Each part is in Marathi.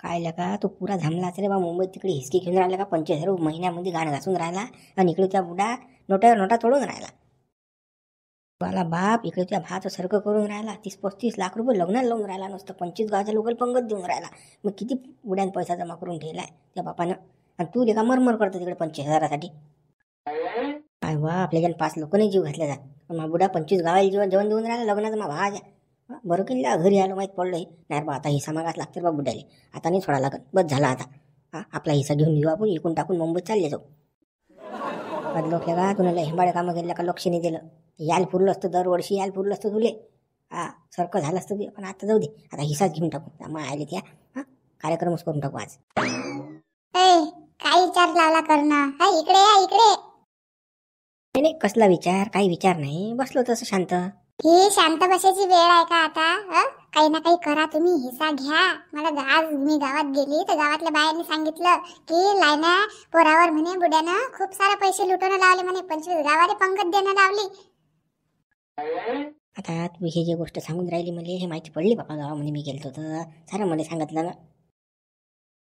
काय का तू पुरा झामलाच रे बा. मुंबईत तिकडे हिसकी घेऊन राहिला का 25,000 महिन्यामध्ये गाणं घासून राहिला आणि इकडे त्या बुडा नोटा नोटा तोडून राहिला. मला बाप इकडे त्या भाचं सारखं करून राहिला. 30-35 लाख रुपये लग्नाला लावून राहिला. नुसतं 25 गावाच्या लोकल पंगत देऊन राहिला. मग किती बुड्यान पैसा जमा करून ठेवलाय त्या बापानं. आणि तू का मरमर करतो तिकडे 25,000साठी. काय वा आपल्या 5 लोक नाही जीव घातल्या जात. पण मग बुडा 25 गावाला जेवण देऊन राहिला लग्नाचं. मग भाज बरं केलं घरी आलो माहीत पडलं. नाही बा आता हिस्सा मागास लागते बा बुड्याले. आता नाही सोडा लागत. बस झाला आता. आपला हिस्सा घेऊन घेऊ आपण. इकून टाकून मुंबईत चालले जाऊ. बदलोकल्या का तुला हेंबाळे कामं गेल्या का लक्ष नाही दिलं. यायला पुरलं असतं दरवर्षी यायला पुरलं असतं तुले. सारखं झालं असतं ते. पण आता जाऊ दे. आता हिस्साच घेऊन टाकू. मग आले त्या कार्यक्रमच करून टाकू आज. काय विचार लावला करणं. इकडे या इकडे. नाही कसला विचार. काही विचार नाही. बसलो तसं शांत. ही शांत बसायची वेळ आहे का आता. काही ना काही करा तुम्ही. हिस्सा घ्या. मला आज मी गावात गेली तर गावातल्या बायांनी सांगितलं की लायना पोरावर म्हणे बुड्यानं खूप सारे पैसे लुटवणं लावले म्हणे. 25 गावाला पंगत देणं लावली. आता तू ही जी गोष्ट सांगून राहिली मला हे माहिती पडली बाबा. गावामध्ये मी गेलतो तर सारं मला सांगितलं ना.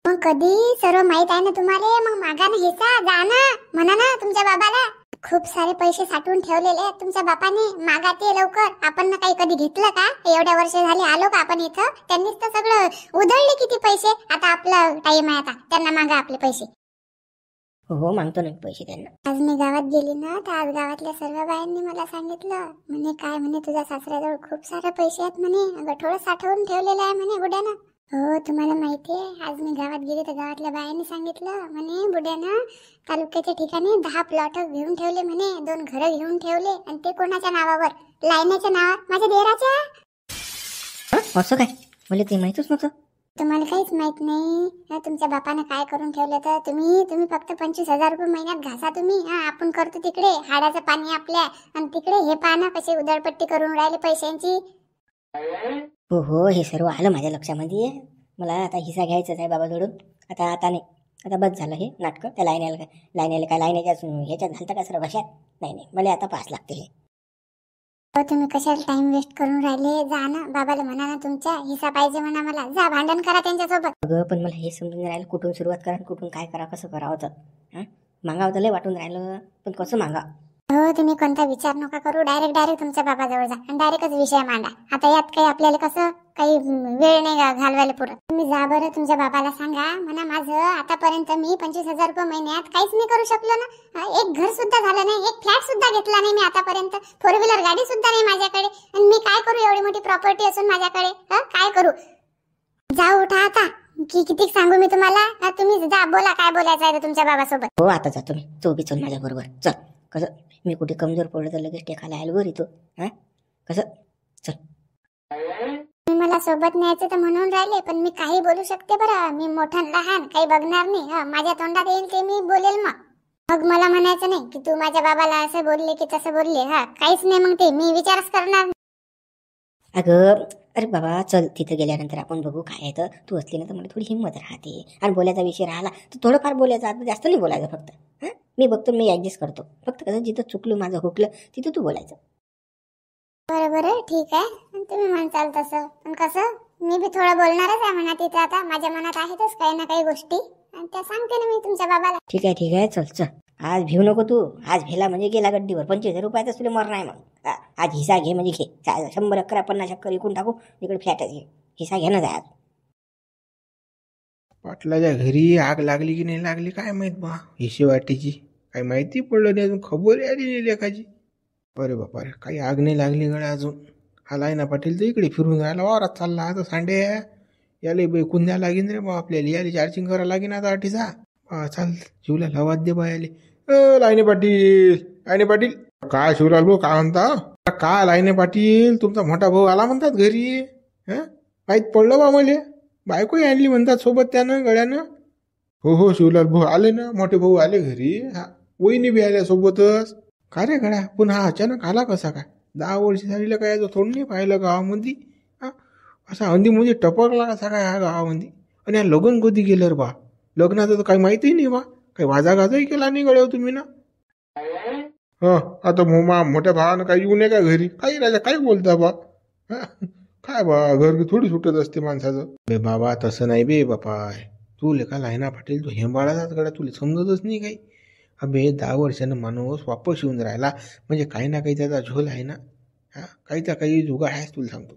मग कधी सर्व माहित आहे ना तुम्हाला. मग मागा ना हिस्सा. जा ना म्हणा ना तुमच्या बाबाला. खूप सारे पैसे साठवून ठेवलेले आहेत तुमच्या बापाने. मागा ते लवकर. आपण ना काही कधी घेतलं का. एवढ्या वर्ष झाले आलो का आपण इथं. त्यांनीच तर सगळं उधळले किती पैसे. आता आपला टाइम आहे. आता त्यांना मागा आपले पैसे. हो मागतो ना पैसे त्यांना. आज मी गावात गेली ना तर आज गावातल्या सर्व बायांनी मला सांगितलं म्हणे काय म्हणे तुझ्या सासऱ्याजवळ खूप सारे पैसे आहेत म्हणे. गठोडं साठवून ठेवलेलं आहे म्हणे बुड्यानं. हो तुम्हाला माहितीये आज मी गावात गेली तर गावातल्या बायांनी सांगितलं म्हणे बुड्यानं तालुक्याच्या ठिकाणी 10 प्लॉट घेऊन ठेवले म्हणे. 2 घरं घेऊन ठेवले. आणि ते कोणाच्या नावावर. लायनाच्या नावावर. माझ्या देराच्या. असं काय मला ते माहितच नव्हतं. तुम्हाला काहीच माहित नाही. तुमच्या बापानं काय करून ठेवलं तर तुम्ही फक्त 25,000 रुपये महिन्यात घासा तुम्ही. आपण करतो तिकडे हाडाचं पाणी आपल्या. आणि तिकडे हे पाना कसे उधळपट्टी करून राहिले पैशांची. हो हे सर्व आलं माझ्या लक्षामध्ये. मला आता हिस्सा घ्यायचाच आहे बाबा जोडून. आता नाही. आता बस झालं हे नाटकं. त्या लायण्याच्या ह्याच्यात घालतं का सर भाषात. नाही मला आता पास लागते हे. तुम्ही कशाला टाइम वेस्ट करून राहिले. जा ना बाबाला म्हणा ना तुमच्या हिस्सा पाहिजे म्हणा मला. जा भांडण करा त्यांच्यासोबत. अगं पण मला हे समजून राहिलं कुठून सुरुवात करा कुठून काय करा कसं करावं तर. मागावं तर लय वाटून राहिलं. पण कसं मागा. हो तुम्ही कोणता विचार नका करू. डायरेक्ट तुमच्या बाबाजवळ जा आणि डायरेक्टच विषय मांडा. आता यात काही आपल्याला कसं काही वेळ नाही घालवायला पुरत. तुम्ही जा बरं तुमच्या बाबाला सांगा म्हणा माझं आतापर्यंत मी 25,000 रुपये महिन्यात काहीच नाही करू शकलो ना. एक घर सुद्धा झालं नाही. एक फ्लॅट सुद्धा घेतला नाही मी आतापर्यंत. 4 व्हीलर गाडी सुद्धा नाही माझ्याकडे. आणि मी काय करू एवढी मोठी प्रॉपर्टी असून माझ्याकडे. काय करू. जा उठा आता. किती सांगू मी तुम्हाला. तुम्ही जा बोला काय बोलायचं आहे तुमच्या बाबासोबत. हो आता जातो मी. तू बी चल माझ्या बरोबर. चल. कसं मी कुठे कमजोर पडलं तर लगेच टेकायला आलो बरं इथं. कसं चल. मला सोबत न्यायचं तर म्हणून राहिले. पण मी काही बोलू शकते बरं. मी मोठं लहान काही बघणार नाही. माझ्या तोंडात येईल ते मी बोलेल. मग मला म्हणायचं नाही की तू माझ्या बाबाला असं बोलले की तसं बोलले. काहीच नाही. मग ते मी विचारच करणार. अगं अरे बाबा चल तिथं गेल्यानंतर आपण बघू काय आहे तर. तू असली ना तर मला थोडी हिंमत राहते. आणि बोलायचा विषय राहिला तर थोडंफार बोलायचं. आता जास्त नाही बोलायचं फक्त. मी बघतो मी ऍडजस्ट करतो. फक्त कसं जिथं चुकलं माझं हुकलं तिथं तू बोलायचं. बरं ठीक आहे. तुम्ही म्हणताल तसं. पण कसं मी बी थोडं बोलणारच आहे म्हणा तिथं. आता माझ्या मनात आहेतच काही ना काही गोष्टी. आणि त्या सांगते ना मी तुमच्या बाबाला. ठीक आहे चल. आज भिऊ नको तू. आज भेला म्हणजे गेला गड्डीवर. 25,000 रुपयाचा तुला मर नाही. मग आज हिस्सा घे म्हणजे घे. 100 अकरा 50 अक्कर इकून टाकू. इकडे फ्लॅटच घे. हिस्सा घे ना जा आज. पाटलाच्या घरी आग लागली की नाही लागली काय माहित बा. हिशे वाटेची काही माहिती पडलं नाही अजून. खबर आली नाही लेखाची. अरे बापा रे काही आग नाही लागली गड्या अजून. हा लायना पाटील तर इकडे फिरून राहिला वावरात चालला. आता सांडे याले बेकून द्या लागेन रे बा आपल्याला. याले चार्जिंग करा लागेन आता आठीचा. चाल शिवलाल आवाज दे बा याले. लायने पाटील काय शिवलाल भाऊ काय म्हणता. काय लायने पाटील तुमचा मोठा भाऊ आला म्हणतात घरी. माहीत पडलं बा मले. बायकोही आणली म्हणतात सोबत त्यानं गड्यानं. हो शिवलाल भाऊ आले ना. मोठे भाऊ आले घरी. वहिनी बी आल्या सोबतच. का रे गड्या पुन्हा अचानक आला कसा काय. 10 वर्ष झालेलं काय थोडं नाही पाहिलं गावामध्ये. असा अंदीमध्ये टपकला कसा काय ह्या गावामध्ये. आणि या लग्न कधी गेलं रे बा. लग्नाचं तर काही माहितीही नाही बा. काही वाजागाजाही केला नाही गड्या तुम्ही ना. आता मोठ्या भावानं काही येऊ नये का घरी. काही राजा काही बोलता बा. काय बा घर थोडी सुटत असते माणसाचं. बे बाबा तसं नाही बे बापा. तू लेखा लायना पाटील तू हेंबाळाचाच गड्या, तुला समजतच नाही काही. अबे 10 वर्षानं माणूस वापस येऊन राहिला म्हणजे काही ना काही त्याचा झोल आहे ना. हा काहीचा काही जुगाड आहेच तुला सांगतो.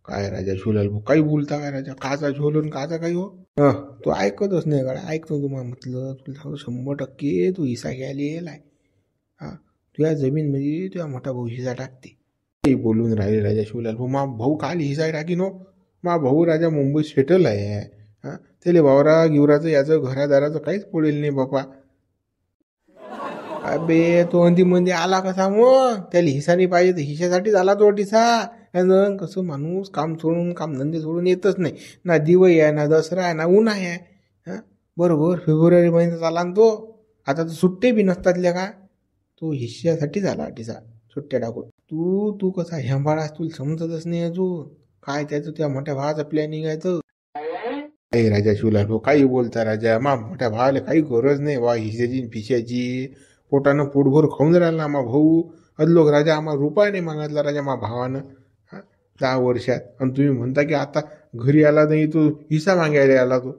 काय राजा झोलाल भाऊ काही बोलता काय राजा, काचा झोल आणि काचा काही हो. तू ऐकतच नाही गड्या, ऐकतो तुम्हाला म्हटलं तुला सांगतो 100% तू हिस्सा घ्यायला येलाय. हा तुझ्या जमीन मध्ये तुझ्या मोठा भाऊ हिस्सा टाकते. ते बोलून राहिले राजा शिवलाल भाऊ. मा भाऊ काल हिस्सा टाकी नो. मा भाऊ राजा मुंबईत सेटल आहे. हा त्याला वावरा गिवराचं याचं घरादाराचं काहीच पडेल नाही बापा. अबे तो अंदी मध्ये आला कसा मग, त्याला हिस्सा नाही पाहिजे तर हिशासाठीच आला तो हिस्सा. कसं माणूस काम सोडून काम धंदे सोडून येतच नाही. ना दिवाळी आहे ना दसरा आहे ना उन्हाळा आहे. हा बरोबर फेब्रुवारी महिन्यात आला ना तो. आता तर सुट्टे बी नसतात का. तो हिश्श्यासाठी झाला हिस्सा सुट्ट्या टाकून. तू कसा हेंबाळास तुला समजतच नाही अजून. काय त्याचं त्या मोठ्या भावाचं प्लॅनिंग आहे तर. काही राजा शिवलाल भाऊ काही बोलता राजा. मा मोठ्या भावाला काही गरज नाही बा हिश्श्याची फिशाची. पोटानं पोटभर खाऊन राहिला मा भाऊ. अदलोक राजा आम्हाला रुपया नाही मागितला राजा मा भावानं 10 वर्षात. आणि तुम्ही म्हणता की आता घरी आला नाही तो हिस्सा मागायला आला तो.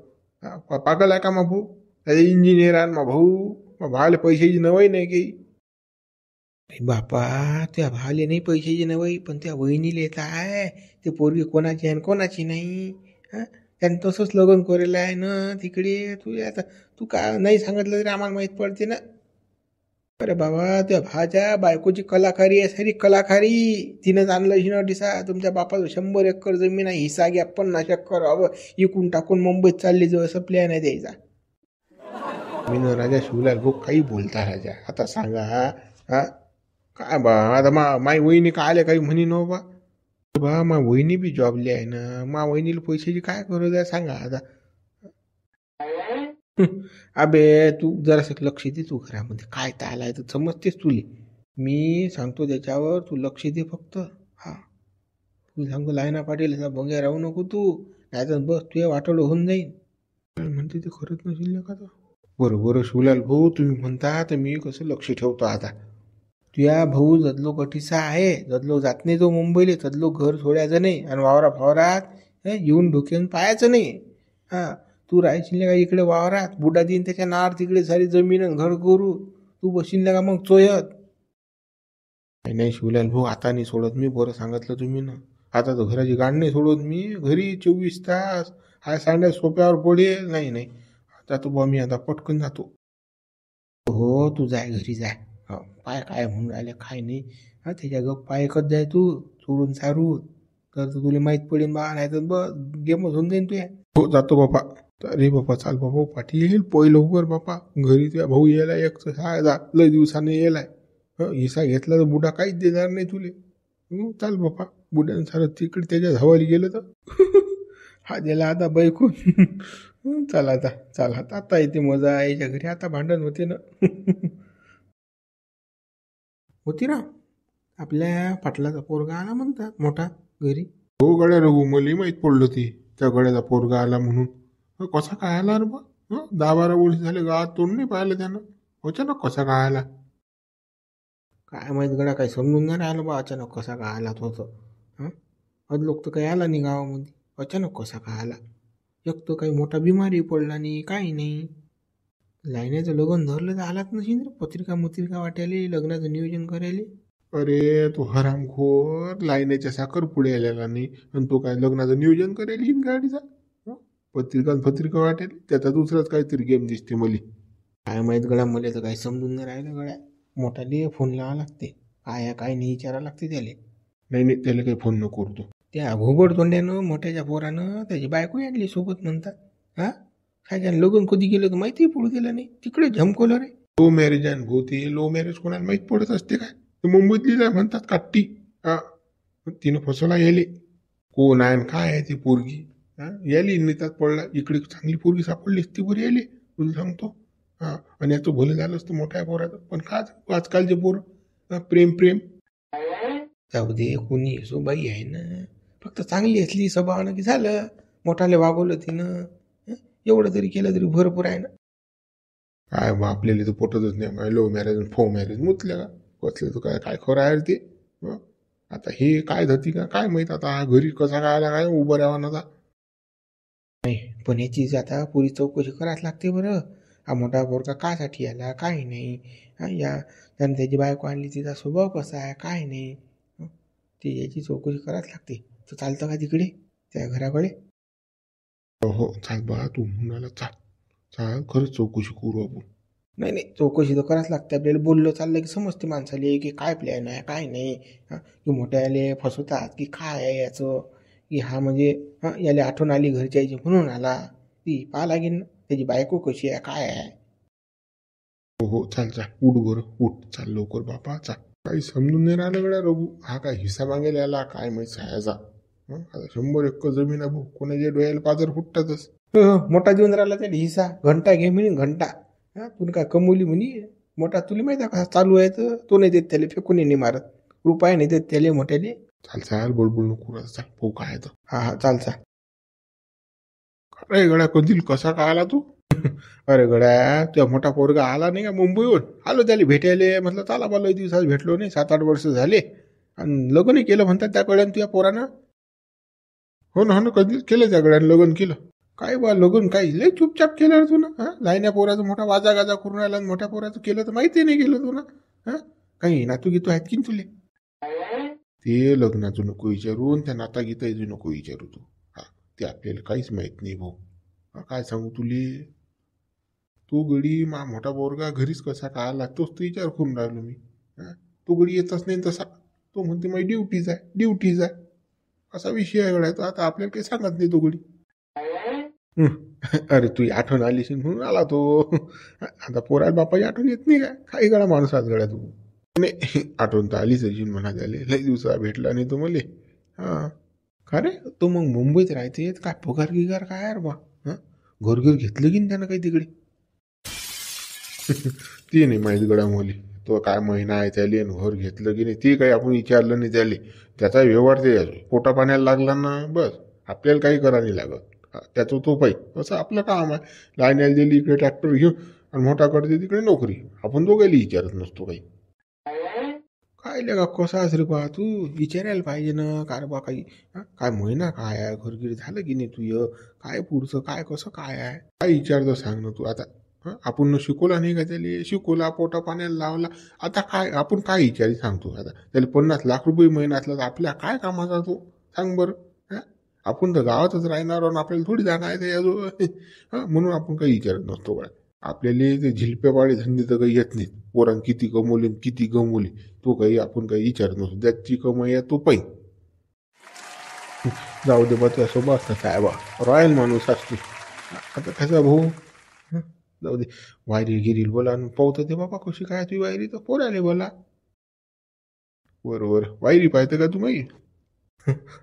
पागल आहे का मा भाऊ. त्याचा इंजिनियर आहे मा भाऊ. मा भावाला पैशाची नवई नाही काही. बापा त्या भावाले नाही पैशाची नवई, पण त्या वहिनीला येत आहे ते पोरगी कोणाची आहे कोणाची नाही. त्यानं तसंच लग्न करेलं आहे ना तिकडे. तू आता तू का नाही सांगितलं तरी आम्हाला माहीत पडते ना. अरे बाबा त्या भाच्या बायकोची कलाकारी आहे सारी कलाकारी. तिनं आणलं हिनं दिसा तुमच्या बापाचं 100 एकर जमीन आहे हिस्सा घ्या 50 एकर हवं इकून टाकून मुंबईत चालली जो असं प्लॅन आहे द्यायचा. मी राजा शिवलाल भाऊ काही बोलता राजा. आता सांगा हा काय बा आता माई वहिनी का आले काही म्हणी नो बा मा वहिनी बी जॉबली आहे ना. मा वहिनीला पैशाची काय गरज आहे सांगा आता. अबे तू जरासं लक्ष दे तू घरामध्ये काय ताल आहे तर समजतेस तुले. मी सांगतो त्याच्यावर तू लक्ष दे फक्त. हा तू सांगतो लायना पाटील असा भोंग्या राहू नको तू. नाही तर बस तुझ्या वाटोळं होऊन जाईल. म्हणते ते खरंच नसेल का. बरोबर शिवलाल भाऊ तुम्ही म्हणता तर मी कसं लक्ष ठेवतो आता. तुझ्या भाऊ जदलो कठीसा आहे. जदलो जात नाही तो मुंबईला. जदलो घर सोडायचं नाही आणि वावरात येऊन डोक्यानं पाहायचं नाही. हा तू राहायची का इकडे वावरात बुडा देईन त्याच्या नार तिकडे सारी जमीन घर करू. तू बसीन का मग चोयत. नाही शिवलाल भाऊ आता नाही सोडत मी. बरं सांगितलं तुम्ही ना. आता तर घराची गाड नाही सोडत मी. घरी 24 तास हाय सांड्या सोप्यावर पडेल. नाही आता तू बा मी आता पटकन जातो. हो तू जाय घरी जाय. पाय काय म्हणून राहिले काय नाही. हा त्याच्या गप पाय ऐकत जाय तू सोडून सारून. तर तुला माहीत पडेल बा. नाही तर बस गेमच होऊन जाईन तुया. हो जातो बापा. अरे बापा चाल बाबा पाटील येईल पोय लवकर बापा. घरी तुझ्या भाऊ यायला एक जा लय दिवसाने येलाय. हिस्सा घेतला तर बुडा काहीच देणार नाही तुले. चाल बापा. बुड्यानं सारं तिकडे त्याच्या धावाली गेलं तर हा दिला आता बैकून. चल आता चाल आता येते मजा यायच्या घरी. आता भांडण होते ना. होती ना आपल्या पाटलाचा पोरगा आला म्हणतात मोठा घरी. हो गड्या रघु मला माहीत पडलं ते त्या गड्याचा पोरगा आला म्हणून. कसा काय आला रे बा. 10-12 वर्ष झाले गावात तोंड नाही पाहिलं त्यानं. अचानक कसा काय आला काय माहीत गड्या. काही समजून नाही राहिलं बा अचानक कसा काय आला तो. आज लोक तर काही आला नाही गावामध्ये. अचानक कसा काय आला. एक तर काही मोठा बिमारी पडला नाही काही नाही. लायण्याचं लग्न धरलं तर आलाच नशील रे. पत्रिका वाटायला लग्नाचं नियोजन करायला. अरे तो हरामखोर लायण्याच्या साखर पुढे आलेला नाही आणि तो काय लग्नाचं नियोजन करायला हिन गाडीचा. पत्रिका वाटेल त्याचा दुसराच काहीतरी गेम दिसते मला. काय माहीत गड्या मला तर काही समजून नाही राहिलं गड्या. मोठाले फोन लावा लागते काय काय नाही विचारा लागते त्याला. नाही त्याला काही फोन नको करतो. त्या घोबड तोंड्यानं मोठ्याच्या पोरानं त्याची बायको आणली सोबत म्हणतात. हा काय लग्न कधी गेलं तर माहिती पडू दिलं नाही. तिकडे झमकवलं रे. लो मॅरेज आहे भोवती. लो मॅरेज कोणाला माहीत पडत असते काय. मुंबईतली म्हणतात काट्टी. हा तिनं फसवला यायले. कोण आहे काय आहे ती पोरगी. यायली नेतात पडला. इकडे चांगली पोरगी सापडली असती बरी यायली तुला सांगतो. हा आणि याचं भलं झालं असतं मोठ्या पोराचं. पण का आजकालचे पोर प्रेम जाऊ दे कोणी असो बाई आहे ना. फक्त चांगली असली स्वभावानं की झालं. मोठाले वागवलं तिनं. एवढं तरी केलं तरी भरपूर आहे ना. काय बा आपल्याला तर पटतच नाही. लो मॅरेज फो मॅरेज मुतल्या का कसलं तर काय खरं आहे ते. आता हे काय धरती का काय माहित आता हा घरी कसा काय आला काय उभं राहावा नव्हता. नाही पण याची आता पुरी चौकशी करायच लागते बरं. हा मोठा पोरगा कासाठी आला काय नाही. या त्यानं त्याची बायको आणली, तिचा स्वभाव कसा आहे काय नाही. ते याची चौकशी करायच लागते. तर चालतं का तिकडे त्या घराकडे? हो चाल बा तू म्हणाला चाल चाल खरंच चौकशी करू आपण. नाही नाही चौकशी तर करायच लागते आपल्याला. बोललं चाललं की समजते माणसाले की काय प्लॅन आहे काय नाही. की मोठ्याले फसवतात की काय आहे याचं, की हा म्हणजे याला आठवण आली घरच्याची म्हणून आला. ती पाहा लागेल ना त्याची बायको कशी आहे काय आहे. हो चाल चाल उठ बरं उठ चाल लवकर बापा चाल. काही समजून नाही राहिलं गड्या रघु. हा काय हिस्सा मागेला आला काय माहित सायाचा. आता 100 एकर जमीन आहे भाऊ, कोणाच्या डोळ्याला पाजर फुटतातच. मोठा देऊन राहिला त्याला हिस्सा. घंटा घे म्हणे घंटा. तुला काय कमवली म्हणे मोठा. तुला माहिती आहे का चालू आहे तर तो नाही देत त्याला, फेकून नाही मारत. रुपये नाही देत त्याला मोठ्याले. चाल चाल बोलबोल नको आता चाल भाऊ काय तर. हा चाल चाल. अरे गड्या कधील कसा काय आला तू? अरे गड्या तुझा मोठा पोरगा आला नाही का मुंबईहून. आलो त्याला भेटायला. म्हटलं चला बा लय दिवसात भेटलो नाही, 7-8 वर्ष झाले. आणि लग्नही केलं म्हणतात त्या कळ्यानं तुझ्या पोरानं. हो ना कधी केलं त्या गड्यानं लग्न केलं. काय बा लग्न काही लय चुपचाप केलं रे तू ना. लायन्या पोराचं मोठा वाजा गाजा करून राहिला. मोठ्या पोराचं केलं तर माहिती नाही केलं तू ना. काही नातू गीतू आहेत की तुले? ते लग्नाचं नको विचारून त्या नाता गीताचं नको विचारू तू. ते आपल्याला काहीच माहित नाही भाऊ. काय सांगू तुले. तो गडी मा मोठा पोरगा घरीच कसा काय आला तोच तो विचार करून राहिलो मी. तो गडी येतच नाही तसा. तो म्हणते माझी ड्युटीज आहे. असा विषय आहे गड्या. तो आता आपल्याला काही सांगत नाही तो गडी. अरे तू आठवण आलीस म्हणून आला तो. आता पोराला बापाची आठवण येत नाही का? काही गळा माणसात गळ्या तू. नाही आठवण तर आलीच अजिन म्हणा त्याला. लई दिवसा भेटला नाही तो मले. का रे तो मग मुंबईत राहते काय पगार गिगार काय यार बा? घर घेतलं की त्यानं काही तिकडे? ते नाही माहीत गड्या मुली. तो काय महिना आहे त्याले घर घेतलं की नाही ते काही आपण विचारलं नाही त्याले. त्याचा व्यवहार ते पोटा पाण्याला लागला ना बस. आपल्याला काही करा नाही लागत. त्याचं तो पाहिजे असं आपलं काम आहे. लाईन दिली इकडे ट्रॅक्टर घेऊन आणि मोठा करते तिकडे नोकरी. आपण दोघायला विचारत नसतो काही. काय लगा कसा रे बा तू विचारायला पाहिजे ना. काय बा काही काय महिना काय आहे घरगिरी झालं की नाही तुझं काय पुढचं काय कसं काय आहे काय विचारतं सांग ना तू. आता आपण शिकवला नाही का त्याला. शिकवला पोटा पाण्याला लावला. आता काय आपण काय विचारी सांगतो. आता त्याला 50 लाख रुपये महिना असला तर आपल्या काय कामाचा तो सांग बरं. आपण तर गावातच राहणार आणि आपल्याला थोडी जागा आहे त्याजवळ. म्हणून आपण काही विचारत नसतो बघा. आपल्याला ते झिलपेवाळे धंदे तर काही येत नाहीत. पोरांनी किती कमवले किती गमवले तो काही आपण काही विचारत नसतो. त्याची कमाई आहे तो पाहिजे. जाऊ दे बा तुझ्या सोबत तसा आहे बा. रॉयल माणूस असतो. आता कसा भाऊ जाऊ दे. वायरी गिरील बोला पाहतं ते बाबा कशी काय तुझी वायरी तर पोराले बोला. बरोबर वायरी पाहते का तुम्ही?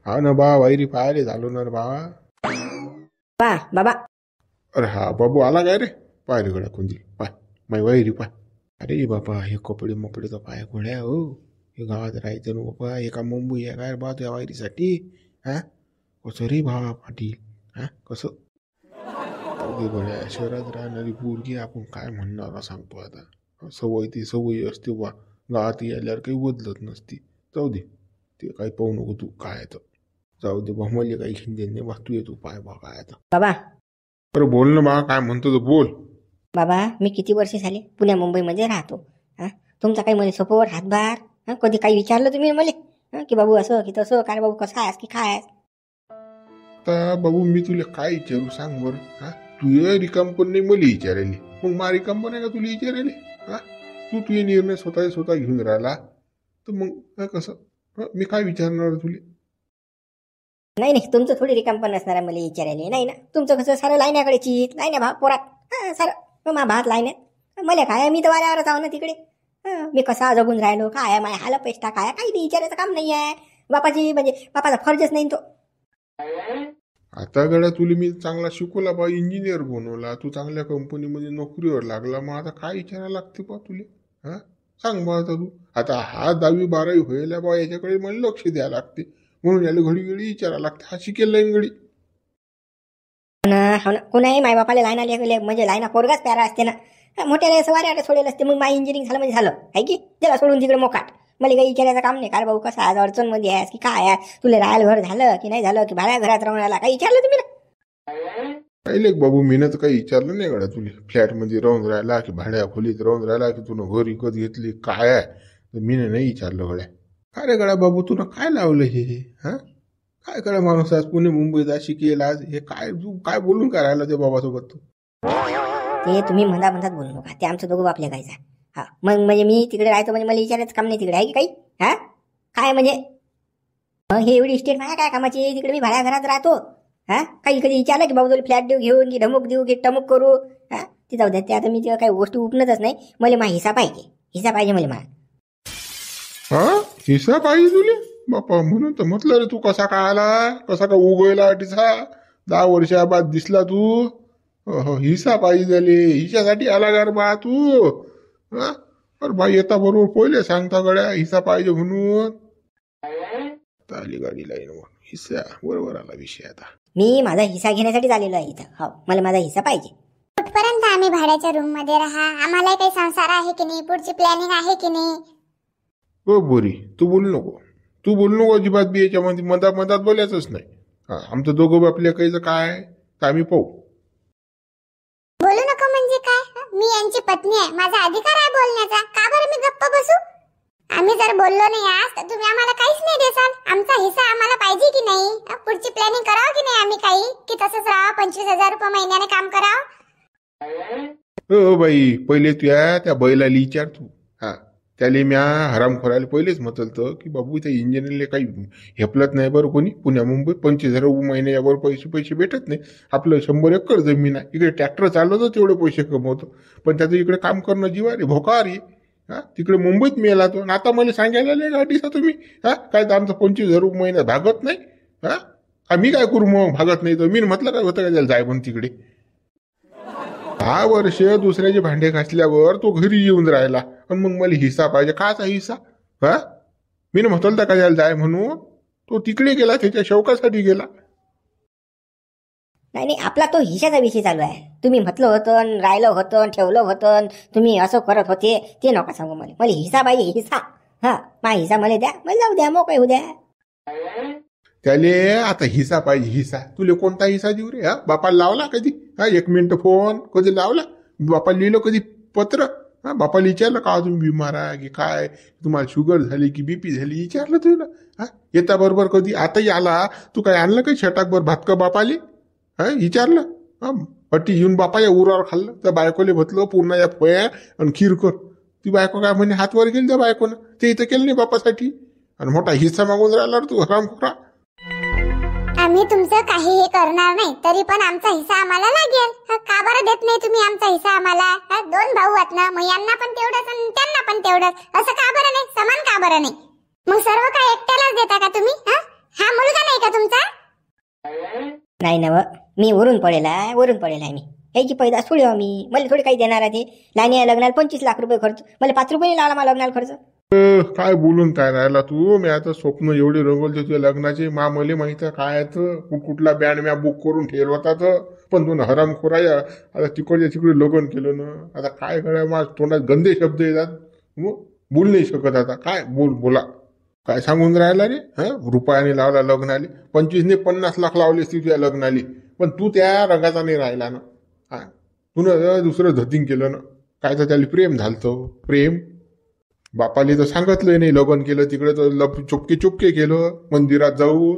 हा ना बा वायरी पाहायला झालो ना बा. बाबा अरे हा बाबू आला काय रे? पाय रे गड्या कोणती पाय माय वायरी पाय. अरे बाबा हे कपडे मपडे तर पाय गोळ्या हो. हे गावात राहायचं ना बाबा. एका मुंबई आहे काय बा तुझ्या वायरीसाठी. कसं रे भावा पाटील कसं गोळ्या शहरात राहणारी पोरगी आपण काय म्हणणार सांगतो. आता सवय ती सवय असते बा. गावात यायल्यावर काही बदलत नसती. जाऊ दे ते काही पाहू नको तू काय तर. जाऊ दे बा मला काही घेऊन नाही बा. तू येतो पाय बा काय तर. बाबा अरे बोल ना बा काय म्हणतो तर बोल. बाबा मी किती वर्ष झाले पुण्या मुंबईमध्ये राहतो. तुमचा काही मला सोपवर हातभार कधी काही विचारलं तुम्ही मला की बाबू असं की तसं काय बाबू कसं आहेस की काय आहेस? आता बाबू मी तुला काय विचारू सांग बरं. तुझ्या रिकामपण नाही मला विचारायले. मग मा रिकामपण आहे का तुला विचारायले? तू तुझे निर्णय स्वतः घेऊन राहिला तर मग कसं मी काय विचारणार तुला? नाही तुमचं थोडी रिकामपण असणार आहे मला विचारायला. नाही ना तुमचं कसं सारं लाईण्याकडेची लाईण्या भाग पोरात सारं मा भात लाईण्यात मला काय. मी तर वाऱ्यावरच आहो ना तिकडे. मी कसा जगून राहिलो काय आहे माझ्या हाल पेष्टा काय काही ते विचारायचं काम नाही आहे. बापाची म्हणजे बापाचा फर्जच नाही तो. आता गड्या तुला मी चांगला शिकवला बा. इंजिनियर बनवला. तू चांगल्या कंपनीमध्ये नोकरीवर लागला. मग आता काय विचारायला लागते बा तुला? सांग बा आता तू. आता हा 10वी 12वी व्हायला बा याच्याकडे मला लक्ष द्यायला लागते. म्हणून याला घडी विचारायला लागते. हा शिकेल नाही घडी. कुणाही माय बापाला लाईना लिहिले म्हणजे लाईना पोरगाच प्यारा असते ना. मोठ्याला असं वाऱ्याला सोडेल असते. मग माय इंजिनिअरिंग झालं म्हणजे झालं आहे की त्याला सोडून तिकडे मोकाट. मला काही विचारायचं काम नाही. काय भाऊ कसा आज अडचणमध्ये आहेस की काय आहे, तुला राहायला घर झालं की नाही झालं, की भाड्या घरात राहून राहिला, काही विचारलं तुम्ही ना? पहिले बाबू मीनं तर काही विचारलं नाही गड्या तुला. फ्लॅटमध्ये राहून राहिला की भाड्या खोलीत राहून राहिला की तुला घर विकत घेतली काय आहे, तर मीनं नाही विचारलं गड्या. काय रे गड्या बाबू तुला काय लावलं हे हा? काय करा माणूस आज पुणे मुंबईत आज शिकेल आज हे काय तू काय बोलून काय राहिला त्या बाबासोबत तू? ते तुम्ही म्हणतात बोलू नका, ते आमचं दोघं बापले कायचा. हा मग म्हणजे मी तिकडे राहतो म्हणजे मला विचारायचं काम नाही तिकडे आहे की काही. हा काय म्हणजे मग हे एवढी इस्टेट माझ्या काय कामाची, तिकडे मी भाड्या घरात राहतो. हा काही कधी विचारलं की बाबू तुला फ्लॅट देऊ घेऊन की धमक देऊ की टमक करू. हा ते जाऊ द्या, ते आता मी काही गोष्टी उपणतच नाही. मला माझा हिस्सा पाहिजे मला माझा. हा हिस्सा पाहिजे तुले बापा, म्हणून तर म्हटलं रे तू कसा काय आला, कसा का उगवला टिसा 10 वर्षाबाद दिसला तू. हिस्सा पाहिजे झाले हिच्यासाठी आला का रे बा तू? हा अरे भाई येता बरोबर पहिले सांगता गड्या हिस्सा पाहिजे म्हणून. आली गाडी लाईन हिस्सा बरोबर आला विषय. आता मी माझा हिस्सा घेण्यासाठी आलेलो आहे इथं. हो मला माझा हिस्सा पाहिजे. कुठपर्यंत आम्ही भाड्याच्या रूम मध्ये राहा, आम्हाला काही संसार आहे की नाही, पुढची प्लॅनिंग आहे की नाही? हो बोरी तू बोलू नको अजिबात बी याच्यामध्ये मधात बोलायचंच नाही. हा आमचं दोघं आपल्या काहीच काय तर आम्ही पाहू. बोलू नको म्हणजे काय? मी यांची पत्नी आहे, माझा अधिकार आहे बोलण्याचा. का बरं मी गप्प बसू? आम्ही जर बोललो नाही आज तर तुम्ही आम्हाला काहीच नाही देसाल. आमचा हिस्सा आम्हाला पाहिजे की नाही? पुढची प्लॅनिंग करावं की नाही आम्ही काही, की तसंच राहा 25,000 रुपये महिन्याने काम करावं? हो बाई पहिले त्या बैलाला विचार तू. हा त्याला म्या हरामखोराला पहिलेच म्हटलं की बाबू त्या इंजिनियरला काही हेपलत नाही बरं कोणी. पुण्या मुंबईत 25,000 महिन्यावर पैसे भेटत नाही. आपलं 100 एकर जमीन आहे, इकडे ट्रॅक्टर चालवतो तेवढे पैसे कमवतो, पण त्याचं इकडे काम करणं जीवारी भोकार आहे. हा तिकडे मुंबईत मिळाला तो. आता मला सांगायला नाही गाडीचा तुम्ही. हा काय तर आमचं 25,000 महिना भागत नाही. हा मी काय करू मग भागत नाही तर? मी म्हटलं काय होतं का त्याला जाय म्हणून तिकडे. 10 वर्ष दुसऱ्याचे भांडे घासल्यावर तो घरी येऊन राहिला आणि मग मला हिस्सा पाहिजे. काचा हिस्सा? हा मी म्हटलं का त्याला जाय म्हणून? तो तिकडे गेला त्याच्या शौकासाठी गेला. नाही आपला तो हिशाचा विषय चालू आहे. तुम्ही म्हटलं होतं राहिलं होतं ठेवलं होतं, तुम्ही असं करत होते ते नका सांगू मला. मला हिस्सा पाहिजे हिस्सा. हा माझा हिस्सा मला द्या, मला जाऊ द्या मोकळे होऊ द्या. त्याले आता हिस्सा पाहिजे हिस्सा. तुले कोणता हिस्सा देऊ रे? हा बापाला लावला कधी? हा 1 मिनिट फोन कधी लावला? बापाला लिहिलं कधी पत्र? हा बापाला विचारलं का तुम्ही बिमार आहे की काय, तुम्हाला शुगर झाली की बीपी झाली विचारलं तुला? हा येता बरोबर कधी? आताही आला तू काय आणलं काही छटाकभर भात का बापाले? हा विचारलं? हा पट्टी घेऊन बापा या उरावर खाल्लं. त्या बायकोले म्हटलं पूर्ण या पोया आणि खीर कर. ती बायको काय म्हणे हातवर गेली त्या बायकोनं. ते इथं केलं नाही बापासाठी आणि मोठा हिस्सा मागून राहिला तू हरामखोरा. आम्ही तुमचं काहीही करणार नाही, तरी पण आमचा हिस्सा आम्हाला लागेल. का बरं देत नाही तुम्ही आमचा हिस्सा आम्हाला? 2 भाऊ आहेत ना, मग यांना पण तेवढंच आणि त्यांना पण तेवढंच. असं का बरं नाही? समान का बरं नाही? मग सर्व काय एकट्यालाच देता का तुम्ही? हा मुलगा नाही का तुमचा? नाही ना मी वरून पडेल आहे मी. याची पैदा थोडी हो मी. मला थोडी काही देणार आहे ते. लहान लग्नाला 25 लाख रुपये खर्च, मला 5 रुपये लावला मला लग्नाला खर्च. काय बोलून काय राहिला तू? मी आता स्वप्न एवढे रंगवले तुझ्या लग्नाचे. मला माहित आहे काय कुठला बँड म्या बुक करून ठेवला होता, पण तू हरामखोरा आता तिकडे लग्न केलं ना. आता काय करा माझ्या तोंडात गंदे शब्द येतात, बोल नाही शकत. आता काय बोला काय सांगून राहिला रे? रुपयाने लावला लग्नाले. 25 ने 50 लाख लावले तुझ्या लग्नाले, पण तू त्या रंगाचा नाही राहिला ना. तुनं दुसरं धतिंग केलं ना. काय तर त्याला प्रेम झालतं. प्रेम बापाले तर सांगितलंय नाही. लग्न केलं तिकडे तर चुपके केलं मंदिरात जाऊन.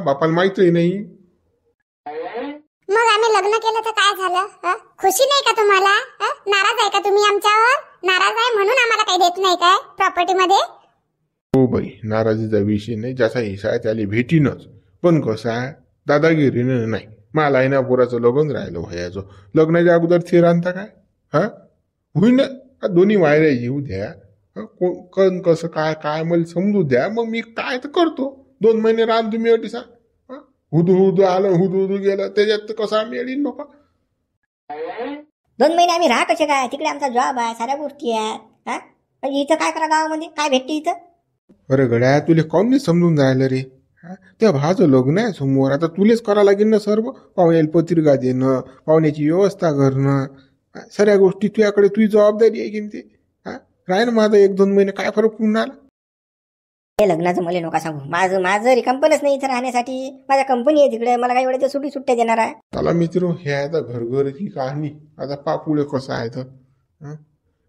बापाला माहितही नाही. मग आम्ही लग्न केलं तर काय झालं? खुशी नाही का तुम्हाला? नाराज आहे का तुम्ही आमच्यावर? नाराज आहे म्हणून आम्हाला काही देत नाही काय प्रॉपर्टी मध्ये? हो बाई नाराजीचा विषय नाही. ज्याचा हिस्सा आहे त्याला भेटीनच, पण कसं आहे दादागिरीनं नाही. मला आहे ना पोराचं लग्न राहिलं व्हायचं. लग्नाच्या अगोदर थिर आणता काय? होईन ना दोन्ही वायऱ्या येऊ द्या. कोण कसं काय मला समजू द्या, मग मी काय तर करतो. 2 महिने राहून तुम्ही अटीसा हुदू आलं हुदू गेलं त्याच्यात कसं आम्ही अडीन बाबा. 2 महिने आम्ही राहा कसे काय? तिकडे आमचा जॉब आहे, साऱ्या गोष्टी आहेत. म्हणजे इथं काय करा गावामध्ये? काय भेटते इथं? अरे गड्या तुले कोण नाही समजून राहिलं रे? त्या भावाचं लग्न आहे समोर. आता तुलेच करा लागेल ना सर्व. पाहुण्याला पत्रिका देणं, पाहुण्याची व्यवस्था करणं, सगळ्या गोष्टी तुझ्याकडे तुझी जबाबदारी आहे की ते. राह ना माझा 1-2 महिने काय फरक पडून आला? हे लग्नाचं मला नका सांगू. माझं रिकामपणच नाही इथं राहण्यासाठी. माझ्या कंपनी आहे तिकडे. मला काही वेळेचं सुट्ट्या देणार आहे. त्याला मित्र हे आहे तर घरघरची कहाणी. आता पा पुढे कसं आहे तर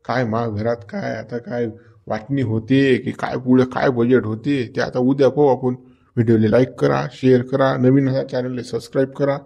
काय घरात काय आता काय वाटणी होते की काय पुढे काय बजेट होते ते आता उद्या पाहू आपण. व्हिडिओला लाईक करा, शेअर करा, नवीन चॅनलला सबस्क्राईब करा.